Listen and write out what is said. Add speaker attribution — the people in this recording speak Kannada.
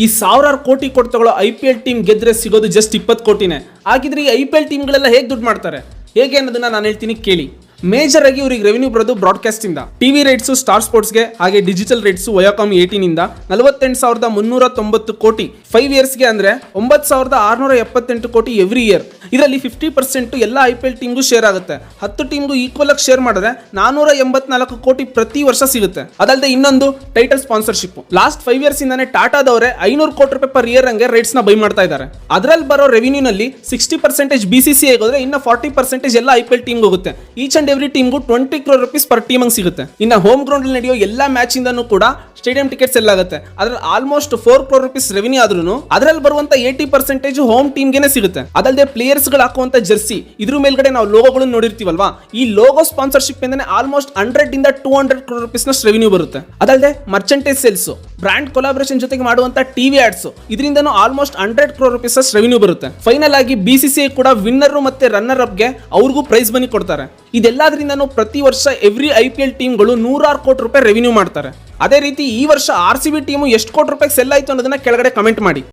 Speaker 1: ಈ ಸಾವಿರಾರು ಕೋಟಿ ಕೊಟ್ಟು ತಗೊಳ್ಳೋ IPL ಟೀಮ್ ಗೆದ್ರೆ ಸಿಗೋದು ಜಸ್ಟ್ 20 ಕೋಟಿನೇ. ಹಾಗಿದ್ರೆ ಈ IPL ಟೀಮ್ಗಳೆಲ್ಲ ಹೇಗೆ ದುಡ್ಡು ಮಾಡ್ತಾರೆ, ಹೇಗೆ ಅನ್ನೋದನ್ನ ನಾನು ಹೇಳ್ತೀನಿ ಕೇಳಿ. ಮೇಜರ್ ಆಗಿ ಇವ್ರಿಗೆ ರೆವೆನ್ಯೂ ಬರೋದು ಬ್ರಾಡ್ಕಾಸ್ಟ್ ಇಂದ. ಟಿವಿ ರೈಟ್ಸ್ ಸ್ಟಾರ್ ಸ್ಪೋರ್ಟ್ಸ್ಗೆ, ಹಾಗೆ ಡಿಜಿಟಲ್ ರೈಟ್ಸ್ ವಯಾಕಾಮ್ 18 ಇಂದ 48,390 ಕೋಟಿ 5 ಇಯರ್ಸ್ಗೆ, ಅಂದ್ರೆ 9,678 ಕೋಟಿ ಎವ್ರಿ ಇಯರ್. ಇದರಲ್ಲಿ 50% ಎಲ್ಲ IPL ಟೀಮ್ಗೂ ಶೇರ್ ಆಗುತ್ತೆ. 10 ಟೀಮ್ಗೂ ಈಕ್ವಲ್ ಆಗಿ ಶೇರ್ ಮಾಡಿದ್ರೆ 484 ಕೋಟಿ ಪ್ರತಿ ವರ್ಷ ಸಿಗುತ್ತೆ. ಅದಲ್ಲದೆ ಇನ್ನೊಂದು ಟೈಟಲ್ ಸ್ಪಾನ್ಸರ್ಶಿಪ್. ಲಾಸ್ಟ್ 5 ಇಯರ್ಸ್ ಇಂದಾನೆ ಟಾಟಾದವರೇ 500 ಕೋಟಿ ರೂಪಾಯಿ ಪರ್ ಇಯರ್ ಹಂಗೆ ರೈಟ್ಸ್ ನ ಬೈ ಮಾಡ್ತಾ ಇದ್ದಾರೆ. ಅದರಲ್ಲಿ ಬರೋ ರೆವಿನ್ಯೂ ನಲ್ಲಿ 60% BCCI ಹೋದ್ರೆ ಇನ್ನ 40% ಎಲ್ಲ IPL ಟೀಮ್ ಹೋಗುತ್ತೆ. ಈಚ್ ಅಂಡ್ ಎವ್ರಿ ಟೀಮ್ಗೂ 20 crore rupees ಪರ್ ಟೀಮ್ ಹಂಗೆ ಸಿಗುತ್ತೆ. ಇನ್ನ ಹೋಮ್ ಗ್ರೌಂಡ್ ಅಲ್ಲಿ ನಡೆಯೋ ಎಲ್ಲಾ ಮ್ಯಾಚ್ ಇಂದನೂ ಕೂಡ ಸ್ಟೇಡಿಯಂ ಟಿಕೆಟ್ಸ್ ಎಲ್ಲ ಆಗುತ್ತೆ. ಅದ್ರಲ್ಲಿ ಆಲ್ಮೋಸ್ಟ್ 4 crore rupees ರೆವಿನ್ಯೂ ಆದ್ರೂ ಅದರಲ್ಲಿ ಬರುವಂತ 80% ಹೋಮ್ ಟೀಮ್ ಗೆನೆ ಸಿಗುತ್ತೆ. ಅದಲ್ಲದೆ ಪ್ಲೇಯರ್ಸ್ ಗಳು ಹಾಕುವಂತ ಜರ್ಸಿ, ಇದ್ರ ಮೇಲ್ಗಡೆ ನಾವು ಲೋಗೋಗಳನ್ನು ನೋಡಿರ್ತೀವಲ್ವಾ, ಈ ಲೋಗೋ ಸ್ಪಾನ್ಸರ್ಶಿಪ್ ಇಂದಾನೆ ಆಲ್ಮೋಸ್ಟ್ 100 ಇಂದ 200 crore rupees ನಷ್ಟು ರೆವಿನ್ಯೂ ಬರುತ್ತೆ. ಅದಲ್ಲದೆ ಮರ್ಚೆಂಟೇಜ್ ಸೇಲ್ಸ್, ಬ್ರಾಂಡ್ ಕೊಲಾಬರೇಷನ್ ಜೊತೆಗೆ ಮಾಡುವಂತ ಟಿವಿ ಆಡ್ಸ್, ಇದರಿಂದನೂ ಆಲ್ಮೋಸ್ಟ್ 100 crore rupees ಅಷ್ಟು ರೆವಿನ್ಯೂ ಬರುತ್ತೆ. ಫೈನಲ್ ಆಗಿ BCCI ಕೂಡ ವಿನ್ನರ್ ಮತ್ತೆ ರನ್ನರ್ ಅಪ್ ಗೆ ಅವ್ರಿಗೂ ಪ್ರೈಸ್ ಮನಿ ಕೊಡ್ತಾರೆ. ಇದೆಲ್ಲದರಿಂದನೂ ಪ್ರತಿ ವರ್ಷ ಎವ್ರಿ IPL ಟೀಮ್ಗಳು 106 ಕೋಟಿ ರೂಪಾಯಿ ರೆವಿನ್ಯೂ ಮಾಡ್ತಾರೆ. ಅದೇ ರೀತಿ ಈ ವರ್ಷ RCB ಟೀಮು ಎಷ್ಟು ಕೋಟಿ ರೂಪಾಯಿ ಸೆಲ್ ಆಯ್ತು ಅನ್ನೋದನ್ನ ಕೆಳಗಡೆ ಕಮೆಂಟ್ ಮಾಡಿ.